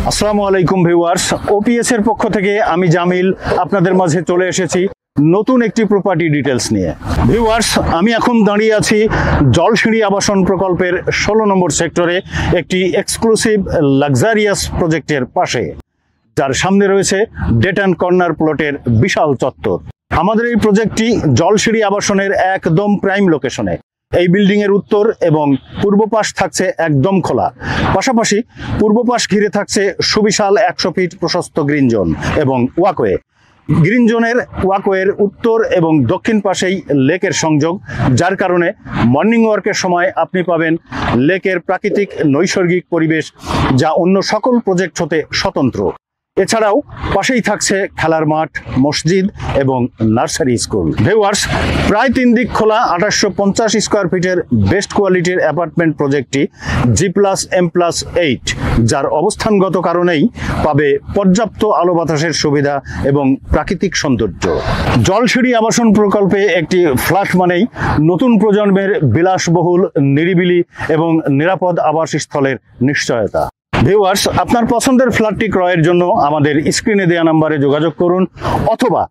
আসসালামু আলাইকুম viewers, OPS এর পক্ষ থেকে আমি জামিল আপনাদের মাঝে চলে এসেছি নতুন একটি প্রপার্টি ডিটেলস নিয়ে। ভিউয়ার্স, আমি এখন দাঁড়িয়ে আছি জলসিঁড়ি আবাসন প্রকল্পের 16 নম্বর সেক্টরে একটি এক্সক্লুসিভ লাক্সারিয়াস প্রজেক্টের পাশে, যার সামনে রয়েছে ডেট অ্যান্ড কর্নার প্লটের বিশাল চত্বর। আমাদের এই প্রজেক্টটি জলসিঁড়ি আবাসনের একদম প্রাইম লোকেশনে। এই বিল্ডিং এর উত্তর এবং পূর্ব পাশ থাকছে একদম খোলা, পাশাপাশি পূর্ব পাশ ঘিরে থাকছে সুবিশাল 100 ফিট প্রশস্ত গ্রিন জোন এবং ওয়াকওয়ে। গ্রিন জোনের ওয়াকওয়ের উত্তর এবং দক্ষিণ পাশেই লেকের সংযোগ, যার কারণে মর্নিং ওয়ার্কের সময় আপনি পাবেন লেকের প্রাকৃতিক নৈসর্গিক পরিবেশ, যা অন্য সকল প্রজেক্ট হতে স্বতন্ত্র। এছাড়াও পাশেই থাকছে খেলার মাঠ, মসজিদ এবং নার্সারি স্কুল। ভিউয়ার্স, প্রায় 3 দিক খোলা 2850 স্কোয়ার ফিটের বেস্ট কোয়ালিটির অ্যাপার্টমেন্ট প্রজেক্টটি G+M+8, যার অবস্থানগত কারণেই পাবে পর্যাপ্ত আলো বাতাসের সুবিধা এবং প্রাকৃতিক সৌন্দর্য। জলসিঁড়ি আবাসন প্রকল্পে একটি ফ্ল্যাট মানেই নতুন প্রজন্মের বিলাসবহুল, নিরিবিলি এবং নিরাপদ আবাসস্থলের নিশ্চয়তা। ভিউয়ার্স, আপনার পছন্দের ফ্ল্যাটটি ক্রয়ের জন্য আমাদের স্ক্রিনে দেওয়া নাম্বারে যোগাযোগ করুন অথবা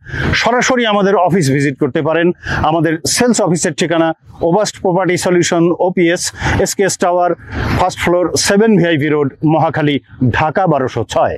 সরাসরি আমাদের অফিস ভিজিট করতে পারেন। আমাদের সেলস অফিসের ঠিকানা ওবাস্ট property solution, OPS, SKS tower, first floor, 7 VIP road, Mohakhali, Dhaka 1206।